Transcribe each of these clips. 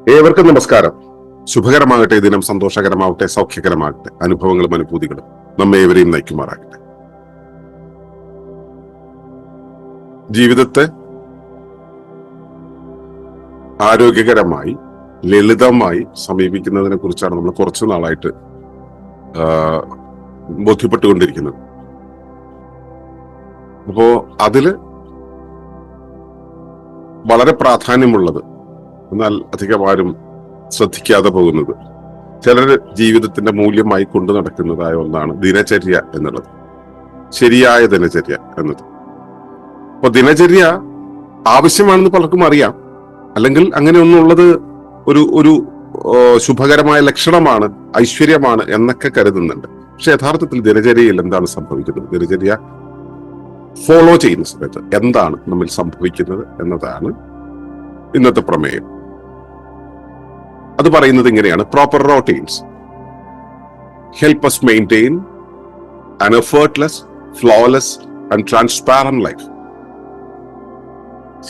ഏവർക്കും നമസ്കാരം. ശുഭകരമാകട്ടെ, ദിനം സന്തോഷകരമാവട്ടെ, സൗഖ്യകരമാകട്ടെ, അനുഭവങ്ങളും അനുഭൂതികളും നമ്മെ ഏവരെയും നയിക്കുമാറാകട്ടെ. ജീവിതത്തെ ആരോഗ്യകരമായി ലളിതമായി സമീപിക്കുന്നതിനെ കുറിച്ചാണ് നമ്മൾ കുറച്ചു നാളായിട്ട് ബോധ്യപ്പെട്ടുകൊണ്ടിരിക്കുന്നത്. അപ്പോ അതില് വളരെ പ്രാധാന്യമുള്ളത്, എന്നാൽ അധികം ആരും ശ്രദ്ധിക്കാതെ പോകുന്നത്, ചിലർ ജീവിതത്തിന്റെ മൂല്യമായി കൊണ്ടു നടക്കുന്നതായ ഒന്നാണ് ദിനചര്യ എന്നുള്ളത്, ശരിയായ ദിനചര്യ എന്നത്. അപ്പൊ ദിനചര്യ ആവശ്യമാണെന്ന് പലർക്കും അറിയാം, അല്ലെങ്കിൽ അങ്ങനെ ഒന്നുള്ളത് ഒരു ഒരു ശുഭകരമായ ലക്ഷണമാണ്, ഐശ്വര്യമാണ് എന്നൊക്കെ കരുതുന്നുണ്ട്. പക്ഷെ യഥാർത്ഥത്തിൽ ദിനചര്യയിൽ എന്താണ് സംഭവിക്കുന്നത്, ദിനചര്യ ഫോളോ ചെയ്യുന്ന സമയത്ത് എന്താണ് നമ്മിൽ സംഭവിക്കുന്നത് എന്നതാണ് ഇന്നത്തെ പ്രമേയം. അത് പറയുന്നത് ഇങ്ങനെയാണ്: proper routines help us maintain an effortless, flawless and transparent life.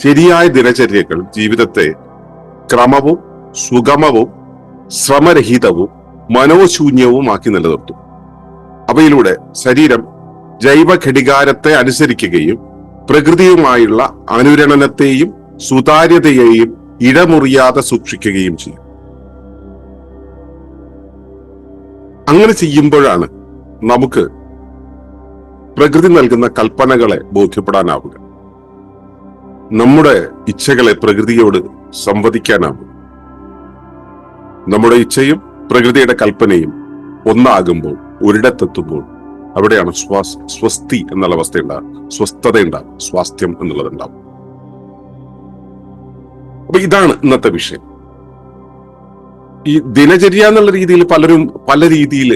ശരിയായ ദിനചര്യകൾ ജീവിതത്തെ ക്രമവും സുഗമവും ശ്രമരഹിതവും മനോശൂന്യവുമാക്കി നിലനിർത്തും. അവയിലൂടെ ശരീരം ജൈവ ഘടികാരത്തെ അനുസരിക്കുകയും പ്രകൃതിയുമായുള്ള അനുരണനത്തെയും സുതാര്യതയെയും ഇടമുറിയാതെ സൂക്ഷിക്കുകയും ചെയ്യും. അങ്ങനെ ചെയ്യുമ്പോഴാണ് നമുക്ക് പ്രകൃതി നൽകുന്ന കൽപ്പനകളെ ബോധ്യപ്പെടാനാവുക, നമ്മുടെ ഇച്ഛകളെ പ്രകൃതിയോട് സംവദിക്കാനാവും. നമ്മുടെ ഇച്ഛയും പ്രകൃതിയുടെ കൽപ്പനയും ഒന്നാകുമ്പോൾ, ഒരിടത്തെത്തുമ്പോൾ അവിടെയാണ് സ്വസ്തി എന്നുള്ള അവസ്ഥ ഉണ്ടാകും, സ്വസ്ഥത ഉണ്ടാകും, സ്വാസ്ഥ്യം എന്നുള്ളത് ഉണ്ടാവും. അപ്പൊ ഇതാണ് ഇന്നത്തെ വിഷയം. ഈ ദിനചര്യ എന്നുള്ള രീതിയിൽ പലരും പല രീതിയിൽ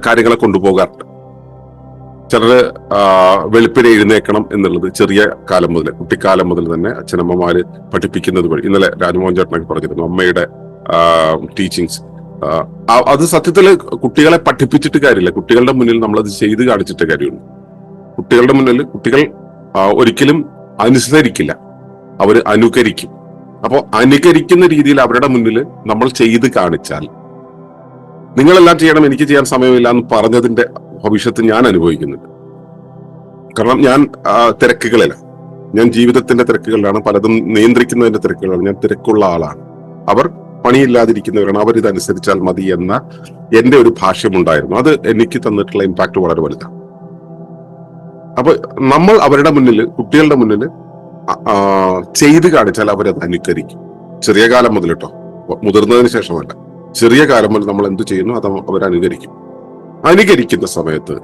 കാര്യങ്ങളെ കൊണ്ടുപോകാറുണ്ട്. ചിലര് വെളുപ്പിനെ എഴുന്നേക്കണം എന്നുള്ളത് ചെറിയ കാലം മുതൽ, കുട്ടിക്കാലം മുതൽ തന്നെ അച്ഛനമ്മമാര് പഠിപ്പിക്കുന്നത് വഴി. ഇന്നലെ രാജമോഹൻ ചേട്ടനൊക്കെ പറഞ്ഞിരുന്നു അമ്മയുടെ ടീച്ചിങ്സ്. അത് സത്യത്തില് കുട്ടികളെ പഠിപ്പിച്ചിട്ട് കാര്യമില്ല, കുട്ടികളുടെ മുന്നിൽ നമ്മളത് ചെയ്ത് കാണിച്ചിട്ട് കാര്യമുള്ളൂ. കുട്ടികളുടെ മുന്നിൽ കുട്ടികൾ ഒരിക്കലും അനുസരിക്കില്ല, അവര് അനുകരിക്കും. അപ്പോ അനുകരിക്കുന്ന രീതിയിൽ അവരുടെ മുന്നിൽ നമ്മൾ ചെയ്ത് കാണിച്ചാൽ, നിങ്ങളെല്ലാം ചെയ്യണം എനിക്ക് ചെയ്യാൻ സമയമില്ല എന്ന് പറഞ്ഞതിന്റെ ഭവിഷ്യത്ത് ഞാൻ അനുഭവിക്കുന്നുണ്ട്. കാരണം ഞാൻ തിരക്കുകളിലാണ്, ഞാൻ ജീവിതത്തിന്റെ തിരക്കുകളിലാണ്, പലതും നിയന്ത്രിക്കുന്നതിന്റെ തിരക്കുകളാണ്. ഞാൻ തിരക്കുള്ള ആളാണ്, അവർ പണിയില്ലാതിരിക്കുന്നവരാണ്, അവരിതനുസരിച്ചാൽ മതി എന്ന എന്റെ ഒരു ഭാഷ്യമുണ്ടായിരുന്നു. അത് എനിക്ക് തന്നിട്ടുള്ള ഇമ്പാക്ട് വളരെ വലുതാണ്. അപ്പൊ നമ്മൾ അവരുടെ മുന്നിൽ, കുട്ടികളുടെ മുന്നിൽ ചെയ്ത് കാണിച്ചാൽ അവരത് അനുകരിക്കും. ചെറിയ കാലം മുതൽ കേട്ടോ, മുതിർന്നതിന് ശേഷമല്ല, ചെറിയ കാലം മുതൽ നമ്മൾ എന്ത് ചെയ്യുന്നു അത് അവർ അനുകരിക്കും. അനുകരിക്കുന്ന സമയത്ത്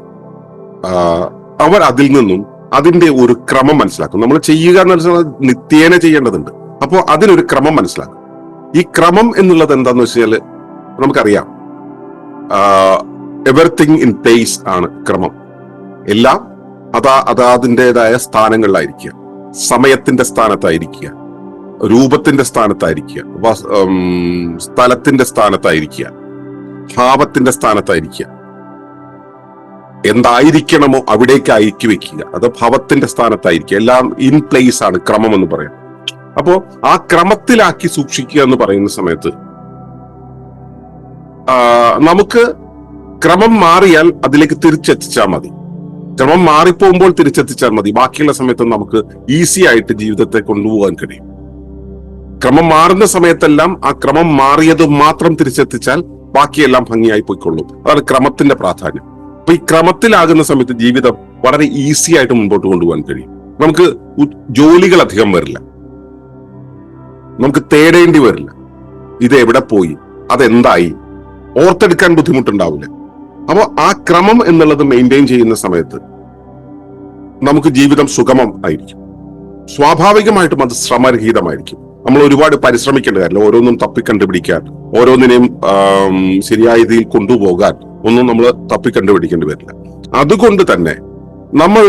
അവർ അതിൽ നിന്നും അതിന്റെ ഒരു ക്രമം മനസ്സിലാക്കും. നമ്മൾ ചെയ്യുക എന്ന് നിത്യേന ചെയ്യേണ്ടതുണ്ട്. അപ്പോൾ അതിനൊരു ക്രമം മനസ്സിലാക്കും. ഈ ക്രമം എന്നുള്ളത് എന്താന്ന് വെച്ചാൽ നമുക്കറിയാം, എവറിത്തിങ് ഇൻ പ്ലേസ് ആണ് ക്രമം. എല്ലാം അതിൻ്റെതായ സ്ഥാനങ്ങളിലായിരിക്കുക, സമയത്തിന്റെ സ്ഥാനത്തായിരിക്കുക, രൂപത്തിന്റെ സ്ഥാനത്തായിരിക്കുക, സ്ഥലത്തിന്റെ സ്ഥാനത്തായിരിക്കുക, ഭാവത്തിന്റെ സ്ഥാനത്തായിരിക്കുക. എന്തായിരിക്കണമോ അവിടേക്ക് അയക്കി വെക്കുക, അത് ഭാവത്തിന്റെ സ്ഥാനത്തായിരിക്കുക. എല്ലാം ഇൻ പ്ലേസ് ആണ് ക്രമം എന്ന് പറയാം. അപ്പോ ആ ക്രമത്തിലാക്കി സൂക്ഷിക്കുക എന്ന് പറയുന്ന സമയത്ത് നമുക്ക് ക്രമം മാറിയാൽ അതിലേക്ക് തിരിച്ചെത്തിച്ചാൽ മതി. ക്രമം മാറിപ്പോകുമ്പോൾ തിരിച്ചെത്തിച്ചാൽ മതി. ബാക്കിയുള്ള സമയത്ത് നമുക്ക് ഈസി ആയിട്ട് ജീവിതത്തെ കൊണ്ടുപോകാൻ കഴിയും. ക്രമം മാറുന്ന സമയത്തെല്ലാം ആ ക്രമം മാറിയത് മാത്രം തിരിച്ചെത്തിച്ചാൽ ബാക്കിയെല്ലാം ഭംഗിയായി പോയിക്കൊള്ളും. അതാണ് ക്രമത്തിന്റെ പ്രാധാന്യം. അപ്പൊ ഈ ക്രമത്തിലാകുന്ന സമയത്ത് ജീവിതം വളരെ ഈസി ആയിട്ട് മുമ്പോട്ട് കൊണ്ടുപോകാൻ കഴിയും. നമുക്ക് ജോലികൾ അധികം വരില്ല, നമുക്ക് തേടേണ്ടി വരില്ല. ഇത് എവിടെ പോയി, അതെന്തായി, ഓർത്തെടുക്കാൻ ബുദ്ധിമുട്ടുണ്ടാവില്ല. അപ്പൊ ആ ക്രമം എന്നുള്ളത് മെയിൻറ്റെയിൻ ചെയ്യുന്ന സമയത്ത് നമുക്ക് ജീവിതം സുഗമം ആയിരിക്കും. സ്വാഭാവികമായിട്ടും അത് ശ്രമരഹിതമായിരിക്കും. നമ്മൾ ഒരുപാട് പരിശ്രമിക്കേണ്ട കാര്യമില്ല. ഓരോന്നും തപ്പിക്കണ്ടുപിടിക്കാൻ, ഓരോന്നിനെയും ശരിയായ രീതിയിൽ കൊണ്ടുപോകാൻ ഒന്നും നമ്മൾ തപ്പിക്കണ്ടുപിടിക്കേണ്ടി വരില്ല. അതുകൊണ്ട് തന്നെ നമ്മൾ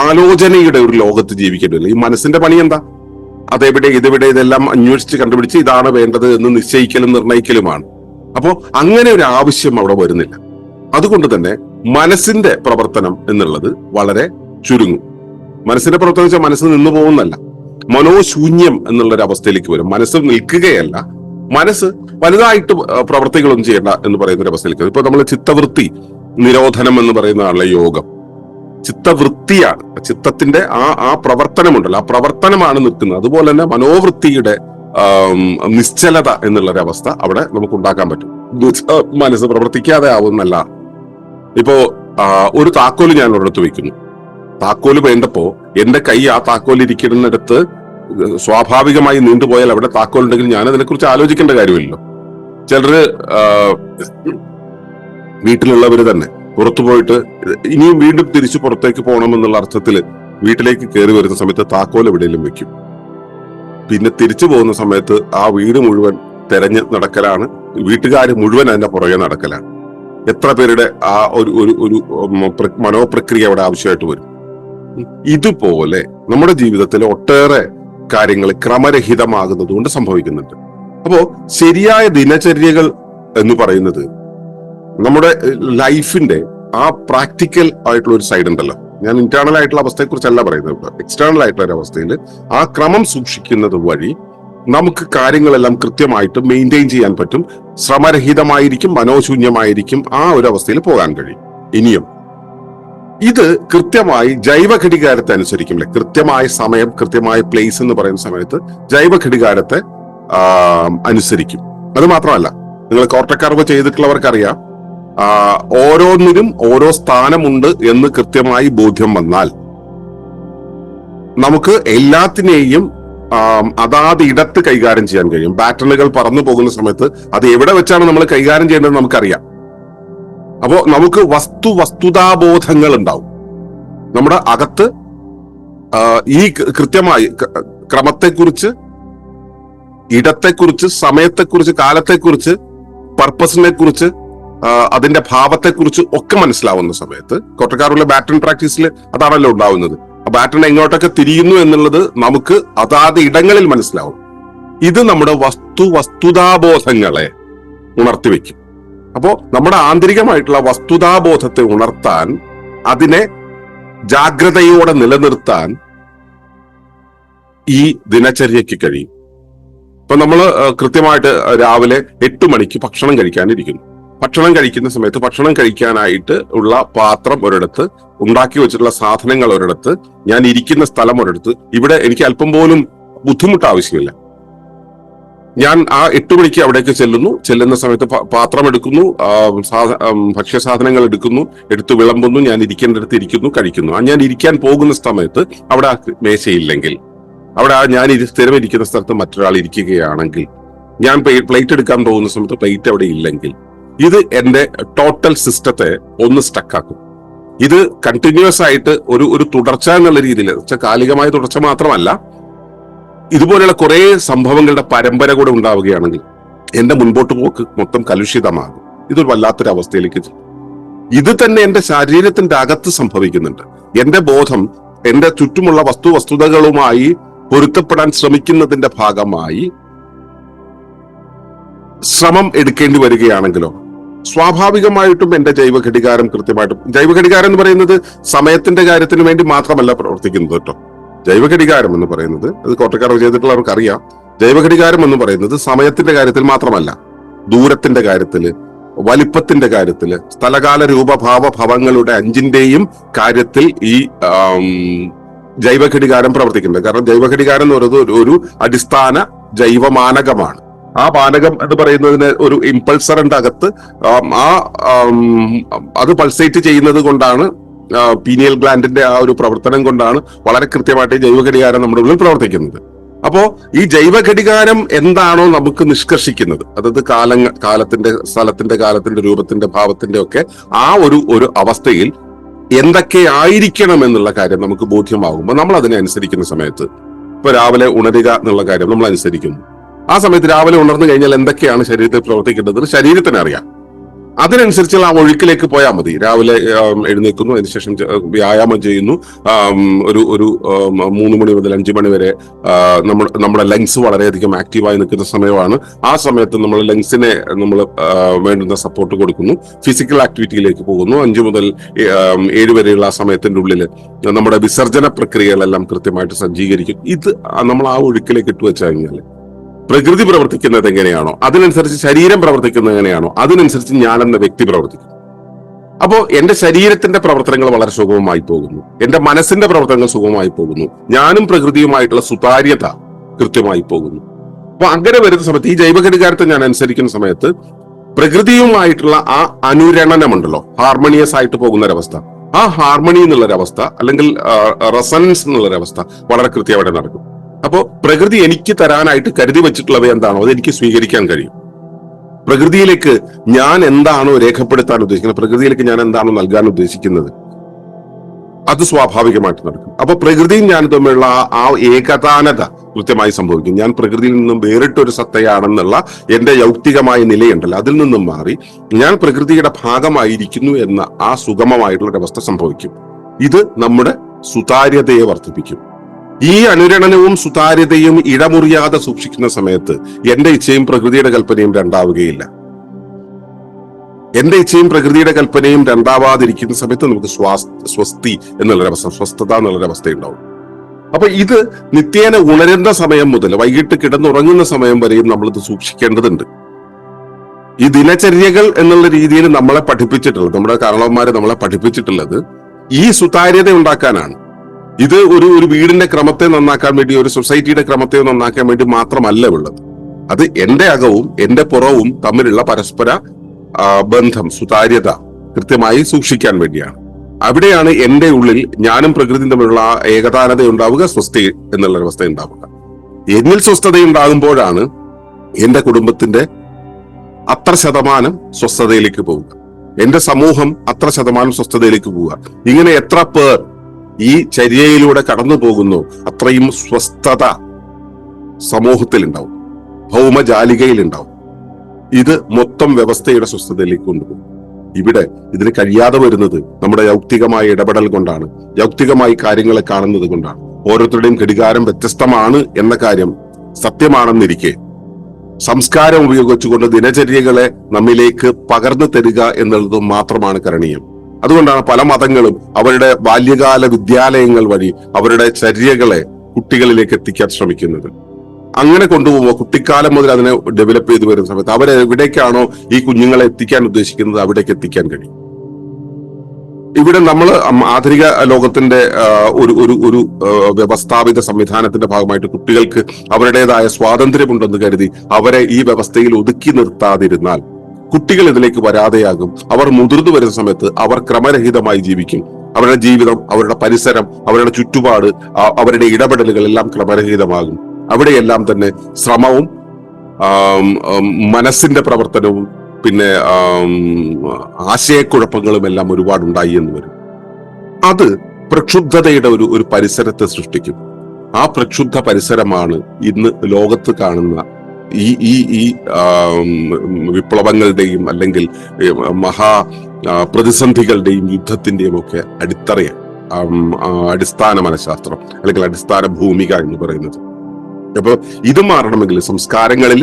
ആലോചനയുടെ ഒരു ലോകത്ത് ജീവിക്കേണ്ടി വരില്ല. ഈ മനസ്സിന്റെ പണി എന്താ, അതെവിടെ ഇതെവിടെ ഇതെല്ലാം അന്വേഷിച്ച് കണ്ടുപിടിച്ച് ഇതാണ് വേണ്ടത് എന്ന് നിശ്ചയിക്കലും നിർണയിക്കലുമാണ്. അപ്പോ അങ്ങനെ ഒരു ആവശ്യം അവിടെ വരുന്നില്ല. അതുകൊണ്ട് തന്നെ മനസ്സിന്റെ പ്രവർത്തനം എന്നുള്ളത് വളരെ ചുരുങ്ങും. മനസ്സിന്റെ പ്രവർത്തനം വെച്ചാൽ മനസ്സ് നിന്നു പോകുന്നല്ല, മനോശൂന്യം എന്നുള്ളൊരു അവസ്ഥയിലേക്ക് വരും. മനസ്സ് നിൽക്കുകയല്ല, മനസ്സ് വലുതായിട്ട് പ്രവർത്തികളൊന്നും ചെയ്യേണ്ട എന്ന് പറയുന്ന ഒരു അവസ്ഥയിലേക്ക് വരും. ഇപ്പൊ നമ്മൾ ചിത്തവൃത്തി നിരോധനം എന്ന് പറയുന്നതാണല്ലോ യോഗം. ചിത്തവൃത്തിയാണ്, ചിത്തത്തിന്റെ ആ പ്രവർത്തനമുണ്ടല്ലോ, ആ പ്രവർത്തനമാണ് നിൽക്കുന്നത്. അതുപോലെ തന്നെ മനോവൃത്തിയുടെ നിശ്ചലത എന്നുള്ളൊരവസ്ഥ അവിടെ നമുക്ക് ഉണ്ടാക്കാൻ പറ്റും. മനസ്സ് പ്രവർത്തിക്കാതെ ആവുന്നല്ല. ഇപ്പോ ഒരു താക്കോല് ഞാൻ ഒരിടത്ത് വെക്കുന്നു. താക്കോല് വേണ്ടപ്പോ എന്റെ കൈ ആ താക്കോൽ ഇരിക്കുന്നിടത്ത് സ്വാഭാവികമായി നീണ്ടുപോയാൽ അവിടെ താക്കോൽ ഉണ്ടെങ്കിൽ ഞാൻ അതിനെക്കുറിച്ച് ആലോചിക്കേണ്ട കാര്യമില്ലല്ലോ. ചിലര് വീട്ടിലുള്ളവര് തന്നെ പുറത്തു പോയിട്ട് ഇനിയും വീണ്ടും തിരിച്ചു പുറത്തേക്ക് പോകണമെന്നുള്ള അർത്ഥത്തിൽ വീട്ടിലേക്ക് കയറി വരുന്ന സമയത്ത് താക്കോൽ എവിടെയെങ്കിലും വെക്കും. പിന്നെ തിരിച്ചു പോകുന്ന സമയത്ത് ആ വീട് മുഴുവൻ തെരഞ്ഞ് നടക്കലാണ്, വീട്ടുകാർ മുഴുവൻ അതിന്റെ പുറകെ നടക്കലാണ്. എത്ര പേരുടെ ആ ഒരു മനോപ്രക്രിയ അവിടെ ആവശ്യമായിട്ട് വരും. ഇതുപോലെ നമ്മുടെ ജീവിതത്തിലെ ഒട്ടേറെ കാര്യങ്ങൾ ക്രമരഹിതമാകുന്നത് കൊണ്ട് സംഭവിക്കുന്നുണ്ട്. അപ്പോ ശരിയായ ദിനചര്യകൾ എന്ന് പറയുന്നത് നമ്മുടെ ലൈഫിന്റെ ആ പ്രാക്ടിക്കൽ ആയിട്ടുള്ള ഒരു സൈഡ് ഉണ്ടല്ലോ. ഞാൻ ഇന്റേണൽ ആയിട്ടുള്ള അവസ്ഥയെ കുറിച്ചല്ല പറയുന്നത്, എക്സ്റ്റേണൽ ആയിട്ടുള്ള ഒരു അവസ്ഥയിൽ ആ ക്രമം സൂക്ഷിക്കുന്നത് വഴി നമുക്ക് കാര്യങ്ങളെല്ലാം കൃത്യമായിട്ട് മെയിൻറ്റെയിൻ ചെയ്യാൻ പറ്റും. ശ്രമരഹിതമായിരിക്കും, മനോശൂന്യമായിരിക്കും, ആ ഒരു അവസ്ഥയിൽ പോകാൻ കഴിയും. ഇനിയും ഇത് കൃത്യമായി ജൈവ ഘടികാരത്തെ അനുസരിക്കും. കൃത്യമായ സമയം, കൃത്യമായ പ്ലേസ് എന്ന് പറയുന്ന സമയത്ത് ജൈവ ഘടികാരത്തെ അനുസരിക്കും. അത് മാത്രമല്ല, നിങ്ങൾ കോർട്ടക്കർവ് ചെയ്തിട്ടുള്ളവർക്കറിയാം, ഓരോന്നിനും ഓരോ സ്ഥാനമുണ്ട് എന്ന് കൃത്യമായി ബോധ്യം വന്നാൽ നമുക്ക് എല്ലാത്തിനെയും അതാത് ഇടത്ത് കൈകാര്യം ചെയ്യാൻ കഴിയും. പാറ്റേണുകൾ പറന്നു പോകുന്ന സമയത്ത് അത് എവിടെ വെച്ചാണ് നമ്മൾ കൈകാര്യം ചെയ്യേണ്ടത് നമുക്കറിയാം. അപ്പോ നമുക്ക് വസ്തുതാബോധങ്ങൾ ഉണ്ടാവും നമ്മുടെ അകത്ത്. ഈ കൃത്യമായി ക്രമത്തെക്കുറിച്ച്, ഇടത്തെക്കുറിച്ച്, സമയത്തെക്കുറിച്ച്, കാലത്തെക്കുറിച്ച്, പർപ്പസിനെ കുറിച്ച്, അതിന്റെ ഭാവത്തെക്കുറിച്ച് ഒക്കെ മനസ്സിലാവുന്ന സമയത്ത് കോട്ടക്കാറുള്ള ബാറ്റൺ പ്രാക്ടീസിൽ അതാണല്ലോ ഉണ്ടാവുന്നത്. ആ ബാറ്റൺ എങ്ങോട്ടൊക്കെ തിരിയുന്നു എന്നുള്ളത് നമുക്ക് അതാത് ഇടങ്ങളിൽ മനസ്സിലാവും. ഇത് നമ്മുടെ വസ്തുതാബോധങ്ങളെ ഉണർത്തിവെക്കും. അപ്പോ നമ്മുടെ ആന്തരികമായിട്ടുള്ള വസ്തുതാബോധത്തെ ഉണർത്താൻ, അതിനെ ജാഗ്രതയോടെ നിലനിർത്താൻ ഈ ദിനചര്യക്ക് കഴിയും. ഇപ്പൊ നമ്മൾ കൃത്യമായിട്ട് രാവിലെ 8 മണിക്ക് ഭക്ഷണം കഴിക്കാനിരിക്കുന്നു. ഭക്ഷണം കഴിക്കുന്ന സമയത്ത് ഭക്ഷണം കഴിക്കാനായിട്ട് ഉള്ള പാത്രം ഒരിടത്ത്, ഉണ്ടാക്കി വെച്ചിട്ടുള്ള സാധനങ്ങൾ ഒരിടത്ത്, ഞാൻ ഇരിക്കുന്ന സ്ഥലം ഒരിടത്ത്. ഇവിടെ എനിക്ക് അല്പം പോലും ബുദ്ധിമുട്ട് ആവശ്യമില്ല. ഞാൻ ആ 8 മണിക്ക് അവിടേക്ക് ചെല്ലുന്ന സമയത്ത് പാത്രം എടുക്കുന്നു, ഭക്ഷ്യസാധനങ്ങൾ എടുത്തു വിളമ്പുന്നു, ഞാൻ ഇരിക്കേണ്ടടുത്ത് ഇരിക്കുന്നു, കഴിക്കുന്നു. ഞാൻ ഇരിക്കാൻ പോകുന്ന സമയത്ത് അവിടെ മേശയില്ലെങ്കിൽ, അവിടെ ഞാൻ സ്ഥിരം ഇരിക്കുന്ന സ്ഥലത്ത് മറ്റൊരാൾ ഇരിക്കുകയാണെങ്കിൽ, ഞാൻ പ്ലേറ്റ് എടുക്കാൻ പോകുന്ന സമയത്ത് പ്ലേറ്റ് അവിടെ ഇല്ലെങ്കിൽ, ഇത് എന്റെ ടോട്ടൽ സിസ്റ്റത്തെ ഒന്ന് സ്റ്റക്കാക്കും. ഇത് കണ്ടിന്യൂസ് ആയിട്ട് ഒരു തുടർച്ച എന്നുള്ള രീതിയിൽ, കാലികമായ തുടർച്ച മാത്രമല്ല, ഇതുപോലെയുള്ള കുറെ സംഭവങ്ങളുടെ പരമ്പര കൂടെ ഉണ്ടാവുകയാണെങ്കിൽ എന്റെ മുൻപോട്ട് പോക്ക് മൊത്തം കലുഷിതമാകും. ഇതൊരു വല്ലാത്തൊരു അവസ്ഥയിലേക്ക് ചെല്ലും. ഇത് തന്നെ എന്റെ ശരീരത്തിന്റെ അകത്ത് സംഭവിക്കുന്നുണ്ട്. എന്റെ ബോധം എന്റെ ചുറ്റുമുള്ള വസ്തുതകളുമായി പൊരുത്തപ്പെടാൻ ശ്രമിക്കുന്നതിന്റെ ഭാഗമായി ശ്രമം എടുക്കേണ്ടി വരികയാണെങ്കിലോ സ്വാഭാവികമായിട്ടും എന്റെ ജൈവ ഘടികാരം കൃത്യമായിട്ടും, ജൈവ ഘടികാരം എന്ന് പറയുന്നത് സമയത്തിന്റെ കാര്യത്തിന് വേണ്ടി മാത്രമല്ല പ്രവർത്തിക്കുന്നത് കേട്ടോ. ജൈവ ഘടികാരം എന്ന് പറയുന്നത്, അത് കോട്ടക്കാർ ചെയ്തിട്ടുള്ളവർക്ക് അറിയാം, ജൈവ ഘടികാരം എന്ന് പറയുന്നത് സമയത്തിന്റെ കാര്യത്തിൽ മാത്രമല്ല, ദൂരത്തിന്റെ കാര്യത്തില്, വലിപ്പത്തിന്റെ കാര്യത്തില്, സ്ഥലകാല രൂപഭാവ ഭവങ്ങളുടെ 5ന്റെയും കാര്യത്തിൽ ഈ ജൈവ ഘടികാരം പ്രവർത്തിക്കുന്നുണ്ട്. കാരണം ജൈവ ഘടികാരം എന്ന് പറയുന്നത് ഒരു അടിസ്ഥാന ജൈവമാനകമാണ്. ആ മാനകം എന്ന് പറയുന്നതിന് ഒരു ഇമ്പൾസറിന്റെ അകത്ത് അത് പൾസേറ്റ് ചെയ്യുന്നത് കൊണ്ടാണ്, പീനിയൽ ഗ്ലാൻഡിന്റെ ആ ഒരു പ്രവർത്തനം കൊണ്ടാണ് വളരെ കൃത്യമായിട്ട് ജൈവ ഘടികാരം നമ്മുടെ ഉള്ളിൽ പ്രവർത്തിക്കുന്നത്. അപ്പോ ഈ ജൈവ ഘടികാരം എന്താണോ നമുക്ക് നിഷ്കർഷിക്കുന്നത്, അതായത് കാലത്തിന്റെ, സ്ഥലത്തിന്റെ, കാലത്തിന്റെ, രൂപത്തിന്റെ, ഭാവത്തിന്റെ ഒക്കെ ആ ഒരു അവസ്ഥയിൽ എന്തൊക്കെ ആയിരിക്കണം എന്നുള്ള കാര്യം നമുക്ക് ബോധ്യമാകുമ്പോൾ നമ്മൾ അതിനെ അനുസരിക്കുന്ന സമയത്ത്, ഇപ്പൊ രാവിലെ ഉണരുക എന്നുള്ള കാര്യം നമ്മൾ അനുസരിക്കുന്നു. ആ സമയത്ത് രാവിലെ ഉണർന്നു കഴിഞ്ഞാൽ എന്തൊക്കെയാണ് ശരീരത്തിൽ പ്രവർത്തിക്കേണ്ടത് ശരീരത്തിന് അറിയാം. അതിനനുസരിച്ചുള്ള ആ ഒഴുക്കിലേക്ക് പോയാൽ മതി. രാവിലെ എഴുന്നേൽക്കുന്നു, അതിനുശേഷം വ്യായാമം ചെയ്യുന്നു, ഒരു 3 മണി മുതൽ 5 മണി വരെ നമ്മുടെ ലങ്സ് വളരെയധികം ആക്റ്റീവായി നിൽക്കുന്ന സമയമാണ്. ആ സമയത്ത് നമ്മൾ ലങ്സിനെ നമ്മൾ വേണ്ടുന്ന സപ്പോർട്ട് കൊടുക്കുന്നു. ഫിസിക്കൽ ആക്ടിവിറ്റിയിലേക്ക് പോകുന്നു. 5 മുതൽ 7 വരെയുള്ള ആ സമയത്തിന്റെ ഉള്ളിൽ നമ്മുടെ വിസർജന പ്രക്രിയകളെല്ലാം കൃത്യമായിട്ട് സജ്ജീകരിക്കും. ഇത് നമ്മൾ ആ ഒഴുക്കിലേക്ക് ഇട്ടുവെച്ചു കഴിഞ്ഞാൽ പ്രകൃതി പ്രവർത്തിക്കുന്നത് എങ്ങനെയാണോ അതിനനുസരിച്ച് ശരീരം പ്രവർത്തിക്കുന്നത് എങ്ങനെയാണോ അതിനനുസരിച്ച് ഞാൻ എന്ന വ്യക്തി പ്രവർത്തിക്കും. അപ്പോ എന്റെ ശരീരത്തിന്റെ പ്രവർത്തനങ്ങൾ വളരെ സുഗമമായി പോകുന്നു, എന്റെ മനസ്സിന്റെ പ്രവർത്തനങ്ങൾ സുഗമമായി പോകുന്നു, ഞാനും പ്രകൃതിയുമായിട്ടുള്ള സുതാര്യത കൃത്യമായി പോകുന്നു. അപ്പൊ അങ്ങനെ വരുന്ന സമയത്ത് ഈ ജൈവഘടികാരത്തെ ഞാൻ അനുസരിക്കുന്ന സമയത്ത് പ്രകൃതിയുമായിട്ടുള്ള ആ അനുരണനമുണ്ടല്ലോ, ഹാർമോണിയസ് ആയിട്ട് പോകുന്ന ഒരവസ്ഥ, ആ ഹാർമണി എന്നുള്ളൊരവസ്ഥ അല്ലെങ്കിൽ റെസണൻസ് എന്നുള്ളൊരവസ്ഥ വളരെ കൃത്യമായിട്ട് നടക്കും. അപ്പോ പ്രകൃതി എനിക്ക് തരാനായിട്ട് കരുതി വെച്ചിട്ടുള്ളവ എന്താണോ അത് എനിക്ക് സ്വീകരിക്കാൻ കഴിയും. പ്രകൃതിയിലേക്ക് ഞാൻ എന്താണോ രേഖപ്പെടുത്താൻ ഉദ്ദേശിക്കുന്നത്, പ്രകൃതിയിലേക്ക് ഞാൻ എന്താണോ നൽകാൻ ഉദ്ദേശിക്കുന്നത്, അത് സ്വാഭാവികമായിട്ട് നടക്കും. അപ്പൊ പ്രകൃതിയും ഞാൻ തമ്മിലുള്ള ആ ഏകതാനത കൃത്യമായി സംഭവിക്കും. ഞാൻ പ്രകൃതിയിൽ നിന്നും വേറിട്ടൊരു സത്തയാണെന്നുള്ള എന്റെ യൗക്തികമായ നിലയുണ്ടല്ലോ, അതിൽ നിന്നും മാറി ഞാൻ പ്രകൃതിയുടെ ഭാഗമായിരിക്കുന്നു എന്ന ആ സുഗമമായിട്ടുള്ള ഒരവസ്ഥ സംഭവിക്കും. ഇത് നമ്മുടെ സുതാര്യതയെ വർദ്ധിപ്പിക്കും. ഈ അനുരണനവും സുതാര്യതയും ഇടമുറിയാതെ സൂക്ഷിക്കുന്ന സമയത്ത് എന്റെ ഇച്ഛയും പ്രകൃതിയുടെ കൽപ്പനയും രണ്ടാവുകയില്ല. എന്റെ ഇച്ഛയും പ്രകൃതിയുടെ കൽപ്പനയും രണ്ടാവാതിരിക്കുന്ന സമയത്ത് നമുക്ക് സ്വസ്തി എന്നുള്ളൊരവസ്ഥ, സ്വസ്ഥത എന്നുള്ളൊരവസ്ഥ ഉണ്ടാവും. അപ്പൊ ഇത് നിത്യേന ഉണരുന്ന സമയം മുതൽ വൈകിട്ട് കിടന്നുറങ്ങുന്ന സമയം വരെയും നമ്മളിത് സൂക്ഷിക്കേണ്ടതുണ്ട്. ഈ ദിനചര്യകൾ എന്നുള്ള രീതിയിൽ നമ്മളെ പഠിപ്പിച്ചിട്ടുള്ളത്, നമ്മുടെ കാരണവന്മാരെ നമ്മളെ പഠിപ്പിച്ചിട്ടുള്ളത് ഈ സുതാര്യത ഉണ്ടാക്കാനാണ്. ഇത് ഒരു വീടിന്റെ ക്രമത്തെ നന്നാക്കാൻ വേണ്ടി, ഒരു സൊസൈറ്റിയുടെ ക്രമത്തെ നന്നാക്കാൻ വേണ്ടി മാത്രമല്ല ഉള്ളത്. അത് എന്റെ അകവും എന്റെ പുറവും തമ്മിലുള്ള പരസ്പര ബന്ധം, സുതാര്യത കൃത്യമായി സൂക്ഷിക്കാൻ വേണ്ടിയാണ്. അവിടെയാണ് എന്റെ ഉള്ളിൽ ഞാനും പ്രകൃതിയും തമ്മിലുള്ള ഏകതാനത ഉണ്ടാവുക, സ്വസ്ഥ എന്നുള്ള അവസ്ഥ ഉണ്ടാവുക. എന്നിൽ സ്വസ്ഥത ഉണ്ടാകുമ്പോഴാണ് എന്റെ കുടുംബത്തിന്റെ അത്ര ശതമാനം സ്വസ്ഥതയിലേക്ക് പോവുക, എന്റെ സമൂഹം അത്ര ശതമാനം സ്വസ്ഥതയിലേക്ക് പോവുക. ഇങ്ങനെ എത്ര പേർ ഈ ചര്യയിലൂടെ കടന്നു പോകുന്നു അത്രയും സ്വസ്ഥത സമൂഹത്തിൽ ഉണ്ടാവും, ഭൗമജാലികയിൽ ഉണ്ടാവും. ഇത് മൊത്തം വ്യവസ്ഥയുടെ സ്വസ്ഥതയിലേക്ക് കൊണ്ടുപോകും. ഇവിടെ ഇതിന് കഴിയാതെ വരുന്നത് നമ്മുടെ യൗക്തികമായ ഇടപെടൽ കൊണ്ടാണ്, യൗക്തികമായി കാര്യങ്ങളെ കാണുന്നത് കൊണ്ടാണ്. ഓരോരുത്തരുടെയും ഘടികാരം വ്യത്യസ്തമാണ് എന്ന കാര്യം സത്യമാണെന്നിരിക്കെ സംസ്കാരം ഉപയോഗിച്ചുകൊണ്ട് ദിനചര്യകളെ നമ്മിലേക്ക് പകർന്നു തരിക എന്നുള്ളത് മാത്രമാണ് കരണീയം. അതുകൊണ്ടാണ് പല മതങ്ങളും അവരുടെ ബാല്യകാല വിദ്യാലയങ്ങൾ വഴി അവരുടെ ചര്യകളെ കുട്ടികളിലേക്ക് എത്തിക്കാൻ ശ്രമിക്കുന്നത്. അങ്ങനെ കൊണ്ടുപോകുമ്പോൾ കുട്ടിക്കാലം മുതൽ അതിനെ ഡെവലപ്പ് ചെയ്ത് വരുന്ന സമയത്ത് അവരെവിടേക്കാണോ ഈ കുഞ്ഞുങ്ങളെ എത്തിക്കാൻ ഉദ്ദേശിക്കുന്നത് അവിടേക്ക് എത്തിക്കാൻ കഴിയും. ഇവിടെ നമ്മൾ ആധുനിക ലോകത്തിന്റെ ഒരു വ്യവസ്ഥാപിത സംവിധാനത്തിന്റെ ഭാഗമായിട്ട് കുട്ടികൾക്ക് അവരുടേതായ സ്വാതന്ത്ര്യമുണ്ടെന്ന് കരുതി അവരെ ഈ വ്യവസ്ഥയിൽ ഒതുക്കി നിർത്താതിരുന്നാൽ കുട്ടികൾ ഇതിലേക്ക് വരാതെയാകും. അവർ മുതിർന്നു വരുന്ന സമയത്ത് അവർ ക്രമരഹിതമായി ജീവിക്കും. അവരുടെ ജീവിതം, അവരുടെ പരിസരം, അവരുടെ ചുറ്റുപാട്, അവരുടെ ഇടപെടലുകൾ എല്ലാം ക്രമരഹിതമാകും. അവിടെയെല്ലാം തന്നെ ശ്രമവും മനസ്സിന്റെ പ്രവർത്തനവും പിന്നെ ആശയക്കുഴപ്പങ്ങളും എല്ലാം ഒരുപാടുണ്ടായി എന്ന് വരും. അത് പ്രക്ഷുബ്ധതയുടെ ഒരു പരിസരത്തെ സൃഷ്ടിക്കും. ആ പ്രക്ഷുബ്ധ പരിസരമാണ് ഇന്ന് ലോകത്ത് കാണുന്ന ഈ വിപ്ലവങ്ങളുടെയും അല്ലെങ്കിൽ മഹാ പ്രതിസന്ധികളുടെയും യുദ്ധത്തിന്റെയും ഒക്കെ അടിസ്ഥാന മനഃശാസ്ത്രം അല്ലെങ്കിൽ അടിസ്ഥാന ഭൂമിക എന്ന് പറയുന്നത്. അപ്പൊ ഇത് മാറണമെങ്കിൽ സംസ്കാരങ്ങളിൽ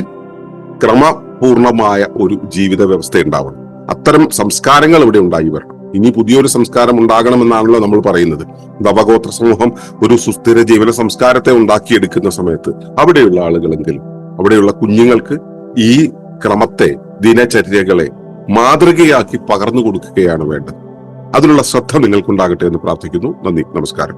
ക്രമപൂർണമായ ഒരു ജീവിത വ്യവസ്ഥ ഉണ്ടാവണം. അത്തരം സംസ്കാരങ്ങൾ ഇവിടെ ഉണ്ടായി വരണം. ഇനി പുതിയൊരു സംസ്കാരം ഉണ്ടാകണമെന്നാണല്ലോ നമ്മൾ പറയുന്നത്. നവഗോത്ര സമൂഹം ഒരു സുസ്ഥിര ജീവന സംസ്കാരത്തെ ഉണ്ടാക്കിയെടുക്കുന്ന സമയത്ത് അവിടെയുള്ള ആളുകളെങ്കിലും അവിടെയുള്ള കുഞ്ഞുങ്ങൾക്ക് ഈ ക്രമത്തെ, ദിനചര്യകളെ മാതൃകയാക്കി പകർന്നു കൊടുക്കുകയാണ് വേണ്ടത്. അതിനുള്ള ശ്രദ്ധ നിങ്ങൾക്കുണ്ടാകട്ടെ എന്ന് പ്രാർത്ഥിക്കുന്നു. നന്ദി, നമസ്കാരം.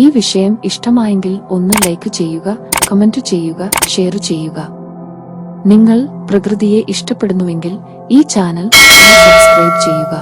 ഈ വിഷയം ഇഷ്ടമായെങ്കിൽ ഒന്ന് ലൈക്ക് ചെയ്യുക, കമന്റ് ചെയ്യുക, ഷെയർ ചെയ്യുക. നിങ്ങൾ പ്രകൃതിയെ ഇഷ്ടപ്പെടുന്നുവെങ്കിൽ ഈ ചാനൽ സബ്സ്ക്രൈബ് ചെയ്യുക.